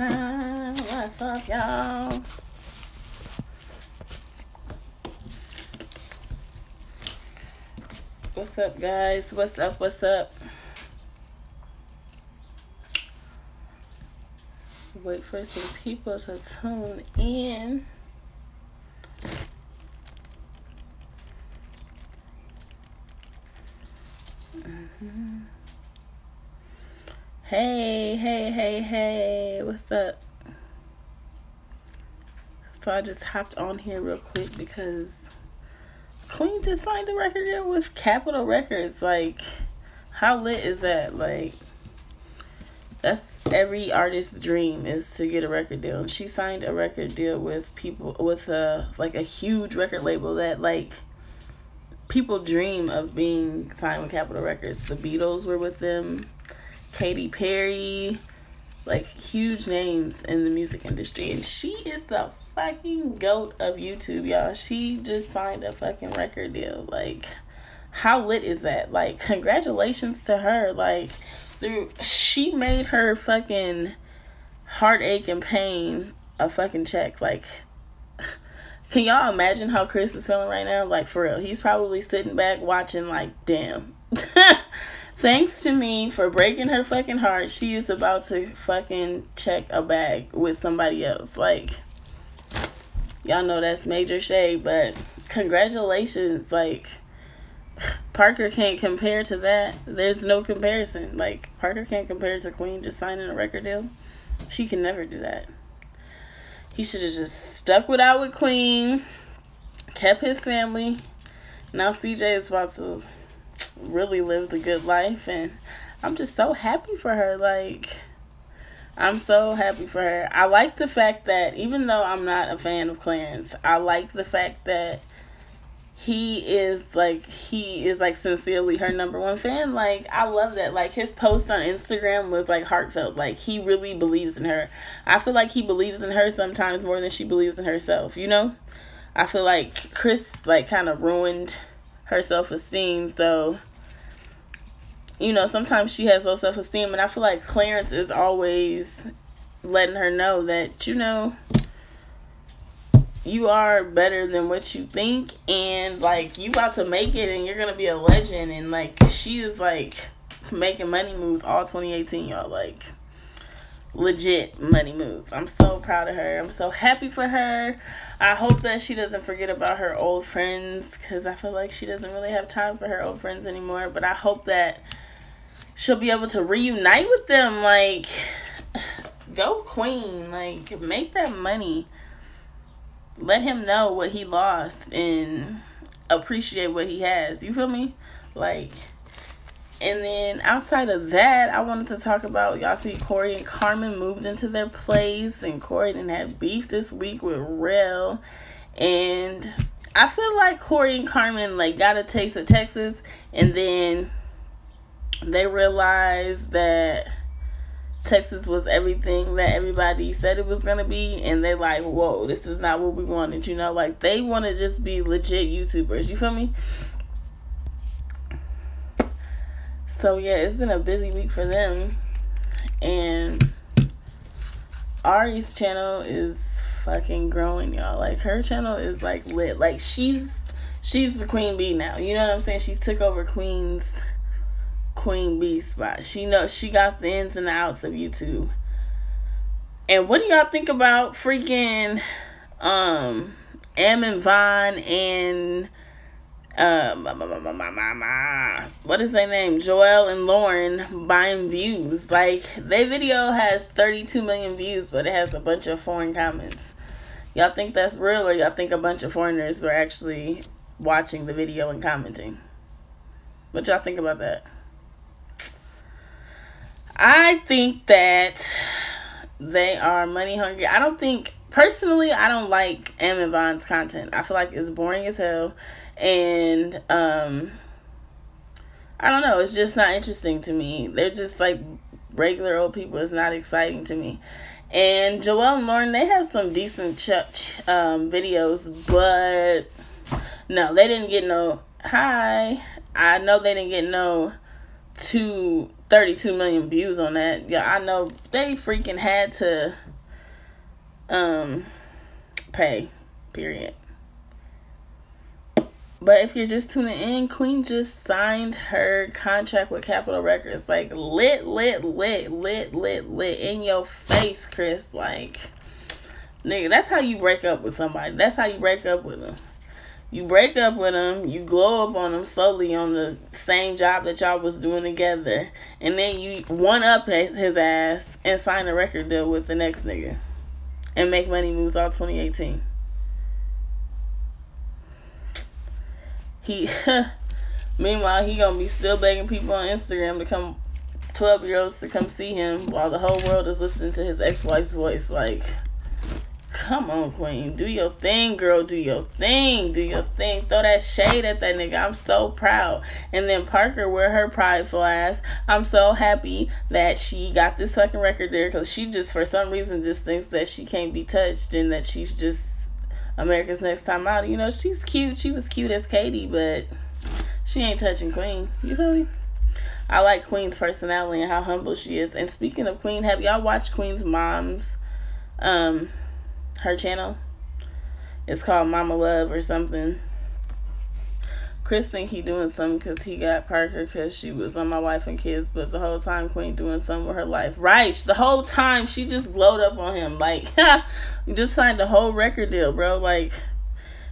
What's up, y'all? What's up, guys? What's up? What's up? Wait for some people to tune in. Hey, what's up? So I just hopped on here real quick because Queen just signed a record deal with Capitol Records. Like, how lit is that? Like, that's every artist's dream, is to get a record deal. And she signed a record deal with people, with like a huge record label that, like, people dream of being signed with Capitol Records. The Beatles were with them, Katy Perry, like huge names in the music industry. And she is the fucking GOAT of YouTube, y'all. She just signed a fucking record deal. Like, how lit is that? Like, congratulations to her. Like, she made her fucking heartache and pain a fucking check. Like, can y'all imagine how Chris is feeling right now? Like, for real. He's probably sitting back watching like, damn. Thanks to me for breaking her fucking heart, she is about to fucking check a bag with somebody else. Like, y'all know that's major shade, but congratulations. Like, Parker can't compare to that. There's no comparison. Like, Parker can't compare to Queen just signing a record deal. She can never do that. He should have just stuck with Queen, kept his family. Now CJ is about to really live the good life, and I'm just so happy for her. Like, I'm so happy for her. I like the fact that, even though I'm not a fan of Clarence, I like the fact that he is sincerely her number one fan. Like, I love that. Like, his post on Instagram was like heartfelt. Like, he really believes in her. I feel like he believes in her sometimes more than she believes in herself, you know? I feel like Chris, like, kind of ruined her self-esteem. So, you know, sometimes she has low self-esteem, and I feel like Clarence is always letting her know that, you know, you are better than what you think, and like, you about to make it, and you're gonna be a legend. And like, she is like making money moves all 2018, y'all. Like, legit money moves. I'm so proud of her. I'm so happy for her. I hope that she doesn't forget about her old friends, because I feel like she doesn't really have time for her old friends anymore. But I hope that she'll be able to reunite with them. Like, go Queen. Like, make that money. Let him know what he lost and appreciate what he has. You feel me? Like, and then outside of that, I wanted to talk about, y'all see Corey and Carmen moved into their place, and Corey didn't have beef this week with Rel. And I feel like Corey and Carmen, like, got a taste of Texas, and then they realized that Texas was everything that everybody said it was gonna be, and they like, whoa, this is not what we wanted, you know? Like, they want to just be legit YouTubers, you feel me? So yeah, it's been a busy week for them. And Ari's channel is fucking growing, y'all. Like, her channel is like lit. Like, she's the queen bee now, you know what I'm saying? She took over Queen bee spot. She knows, she got the ins and the outs of YouTube. And what do y'all think about freaking Em and Von and what is their name, Joel and Lauren, buying views? Like, their video has 32 million views, but it has a bunch of foreign comments. Y'all think that's real, or y'all think a bunch of foreigners were actually watching the video and commenting? What y'all think about that? I think that they are money hungry. I don't think, personally, I don't like Em and Von's content. I feel like it's boring as hell. And I don't know, it's just not interesting to me. They're just like regular old people. It's not exciting to me. And Joel and Lauren, they have some decent videos, but no, they didn't get no, hi, I know they didn't get no 2 32 million views on that. Yeah, I know they freaking had to pay, period. But if you're just tuning in, Queen just signed her contract with Capitol Records. Like, lit in your face, Chris. Like, nigga, that's how you break up with somebody. That's how you break up with them. You break up with them, you glow up on them slowly on the same job that y'all was doing together, and then you one-up his ass and sign a record deal with the next nigga and make money moves all 2018. Meanwhile, he gonna be still begging people on Instagram to come, 12-year-olds to come see him while the whole world is listening to his ex-wife's voice. Like, come on, Queen. Do your thing, girl. Do your thing. Do your thing. Throw that shade at that nigga. I'm so proud. And then Parker, with her prideful ass, I'm so happy that she got this fucking record there, because she just, for some reason, just thinks that she can't be touched and that she's just America's Next Time Out. You know, she's cute. She was cute as Katie, but she ain't touching Queen. You feel me? I like Queen's personality and how humble she is. And speaking of Queen, have y'all watched Queen's mom's, her channel? It's called Mama Love or something. Chris think he doing something because he got Parker because she was on My Wife and Kids, but the whole time Queen doing something with her life. Right, the whole time she just glowed up on him. Like, you just signed a whole record deal, bro. Like,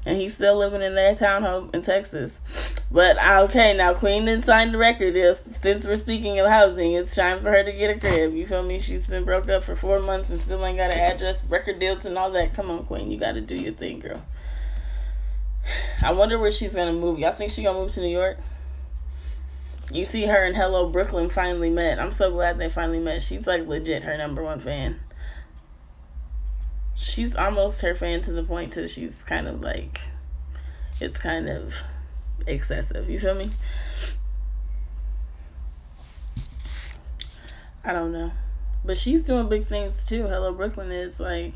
and he's still living in that townhome in Texas. But, okay, now Queen didn't sign the record deal. Since we're speaking of housing, it's time for her to get a crib. You feel me? She's been broke up for 4 months and still ain't got an address, record deals and all that. Come on, Queen. You got to do your thing, girl. I wonder where she's going to move. Y'all think she going to move to New York? You see her and Hello Brooklyn finally met. I'm so glad they finally met. She's like legit her #1 fan. She's almost her fan to the point that she's kind of like, it's kind of excessive. You feel me? I don't know. But she's doing big things too. Hello Brooklyn is like,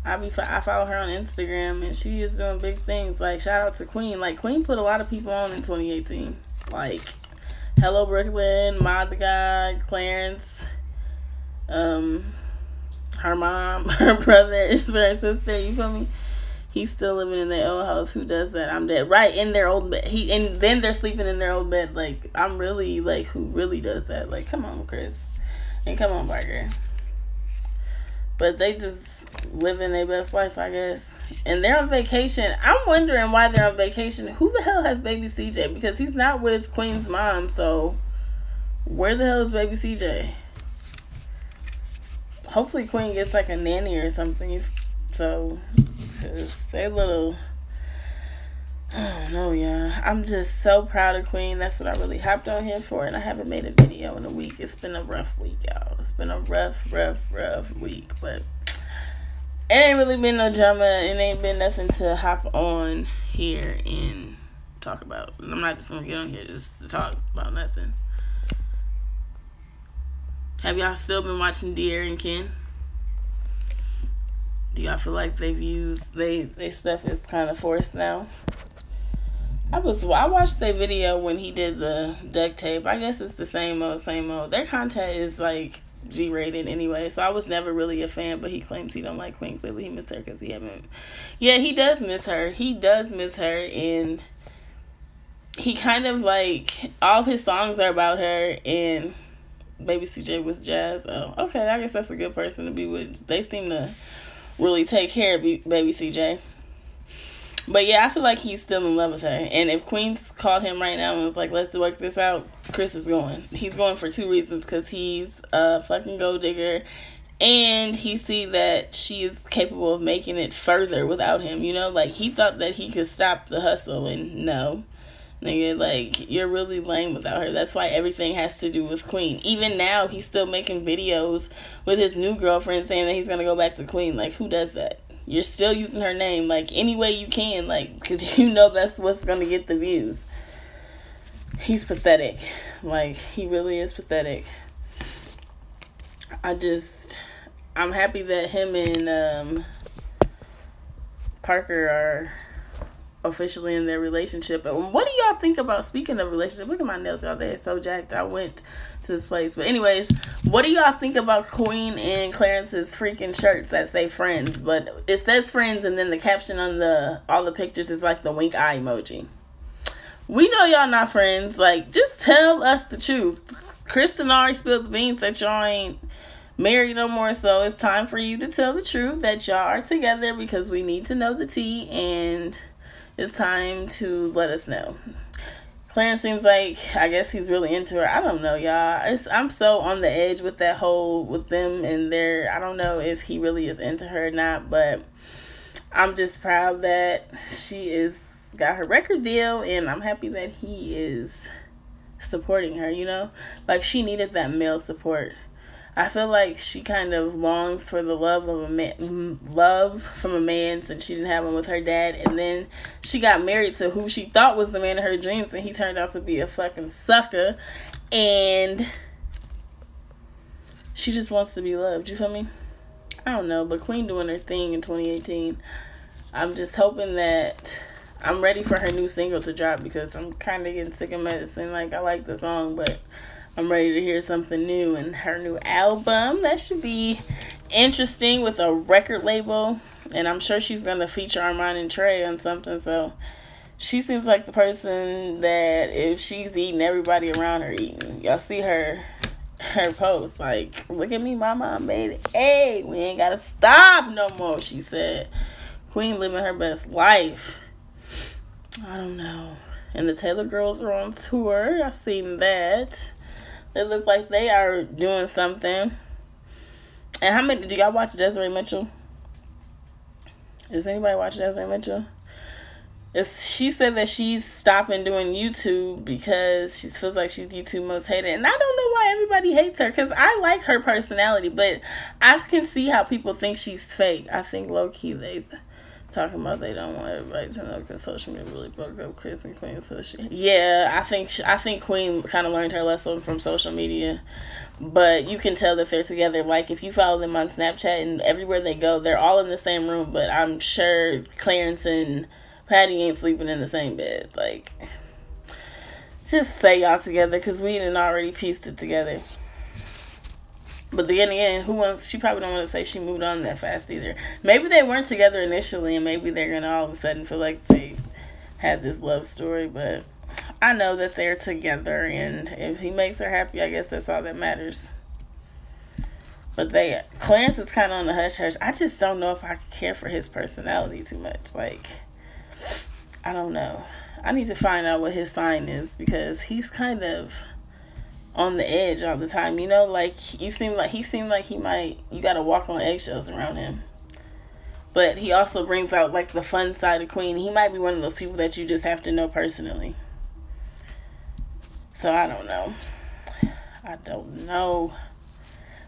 I follow her on Instagram and she is doing big things. Like, shout out to Queen. Like, Queen put a lot of people on in 2018. Like, Hello Brooklyn, Mod the God, Clarence, her mom, her brother, her sister. You feel me? He's still living in their old house. Who does that? I'm dead. Right, in their old bed. And then they're sleeping in their old bed. Like, I'm really, like, who really does that? Like, come on, Chris. And come on, Parker. But they just living their best life, I guess. And they're on vacation. I'm wondering why they're on vacation. Who the hell has baby CJ? Because he's not with Queen's mom, so where the hell is baby CJ? Hopefully Queen gets like a nanny or something. So, because they little, I don't know, yeah. I'm just so proud of Queen. That's what I really hopped on here for. And I haven't made a video in a week. It's been a rough week, y'all. It's been a rough week. But it ain't really been no drama. It ain't been nothing to hop on here and talk about. And I'm not just going to get on here just to talk about nothing. Have y'all still been watching De'Aaron and Ken? Do y'all feel like they've used, they stuff is kind of forced now? I watched their video when he did the duct tape. I guess it's the same old. Their content is like G-rated anyway, so I was never really a fan, but he claims he don't like Queen. Clearly he missed her because he haven't. Yeah, he does miss her. And he kind of like, all of his songs are about her, and baby CJ with Jazz. Oh, okay, I guess that's a good person to be with. They seem to really take care of baby CJ. But yeah, I feel like he's still in love with her. And if Queen's called him right now and was like, let's work this out, Chris is going. He's going for 2 reasons. Because he's a fucking gold digger. And he see that she is capable of making it further without him. You know, like, he thought that he could stop the hustle. And no. Nigga, like, you're really lame without her. That's why everything has to do with Queen. Even now, he's still making videos with his new girlfriend saying that he's going to go back to Queen. Like, who does that? You're still using her name, like, any way you can, like, because you know that's what's going to get the views. He's pathetic. Like, he really is pathetic. I'm happy that him and Parker are officially in their relationship. And what do y'all think about, speaking of relationship, look at my nails, y'all, they're so jacked. I went to this place. But anyways, what do y'all think about Queen and Clarence's freaking shirts that say friends? But it says friends, and then the caption on all the pictures is like the wink eye emoji. We know y'all not friends. Like, just tell us the truth. Kristen already spilled the beans that y'all ain't married no more, so it's time for you to tell the truth that y'all are together, because we need to know the tea, and it's time to let us know. Clarence seems like, I guess he's really into her. I don't know, y'all. I'm so on the edge with that whole, with them and their, I don't know if he really is into her or not, but I'm just proud that she is got her record deal, and I'm happy that he is supporting her, you know? Like, she needed that male support. I feel like she kind of longs for the love of a man, love from a man, since she didn't have one with her dad, and then she got married to who she thought was the man of her dreams, and he turned out to be a fucking sucker, and she just wants to be loved. You feel me? I don't know, but Queen doing her thing in 2018. I'm just hoping that I'm ready for her new single to drop, because I'm kind of getting sick of Medicine. Like, I like the song, but I'm ready to hear something new, and her new album, that should be interesting, with a record label, and I'm sure she's going to feature Armand and Trey on something. So she seems like the person that if she's eating, everybody around her eating. Y'all see her post, like, look at me, mama, I made it. Hey, we ain't got to stop no more, she said. Queen living her best life. I don't know. And the Taylor girls are on tour. I seen that. They look like they are doing something. And how many, do y'all watch Desiree Mitchell? Does anybody watch Desiree Mitchell? She said that she's stopping doing YouTube because she feels like she's YouTube most hated. And I don't know why everybody hates her, because I like her personality, but I can see how people think she's fake. I think low-key they talking about they don't want everybody to know, because social media really broke up Chris and Queen. So I think Queen kind of learned her lesson from social media, but you can tell that they're together. Like, if you follow them on Snapchat, and everywhere they go, they're all in the same room, but I'm sure Clarence and Patty ain't sleeping in the same bed. Like, just say y'all together, because we done already pieced it together. But then again, she probably don't want to say she moved on that fast either. Maybe they weren't together initially, and maybe they're going to all of a sudden feel like they had this love story. But I know that they're together, and if he makes her happy, I guess that's all that matters. But Clarence is kind of on the hush-hush. I just don't know if I care for his personality too much. Like, I don't know. I need to find out what his sign is, because he's kind of on the edge all the time, you know? Like, he seemed like he might, you gotta walk on eggshells around him. But he also brings out, like, the fun side of Queen. He might be one of those people that you just have to know personally. So I don't know.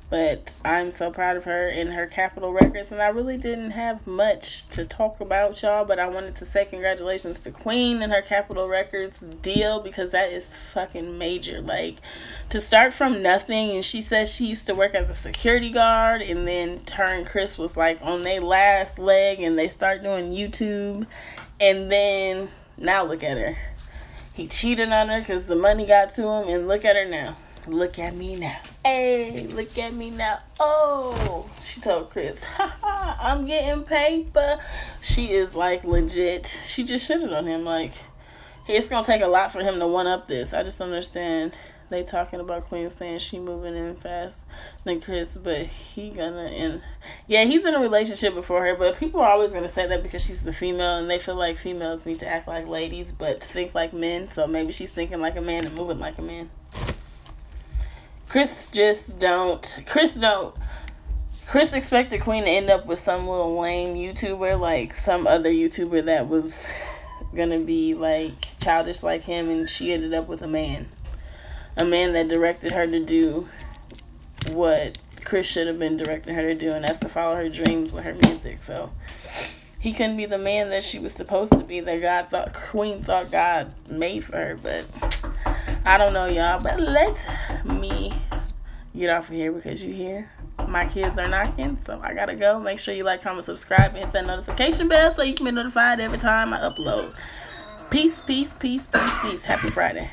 But I'm so proud of her and her Capitol Records. And I really didn't have much to talk about, y'all. But I wanted to say congratulations to Queen and her Capitol Records deal, because that is fucking major. Like, to start from nothing. And she says she used to work as a security guard. And then her and Chris was like on their last leg. And they start doing YouTube. And then now look at her. He cheated on her because the money got to him. And look at her now. Look at me now. Hey, look at me now. Oh, she told Chris, haha, I'm getting paper. She is like legit. She just shitted on him. Like, it's going to take a lot for him to one up this. I just don't understand. They talking about Queen saying she moving in fast than Chris, but he gonna end. Yeah, he's in a relationship before her, but people are always going to say that because she's the female, and they feel like females need to act like ladies, but think like men. So maybe she's thinking like a man and moving like a man. Chris expected Queen to end up with some little lame YouTuber, like some other YouTuber that was gonna be like childish like him, and she ended up with a man that directed her to do what Chris should have been directing her to do, and that's to follow her dreams with her music. So he couldn't be the man that she was supposed to be, that Queen thought God made for her. But I don't know, y'all. But let me get off of here, because you hear my kids are knocking, so I gotta go. Make sure you like, comment, subscribe, and hit that notification bell so you can be notified every time I upload. Peace, peace, peace, peace, peace. Happy Friday.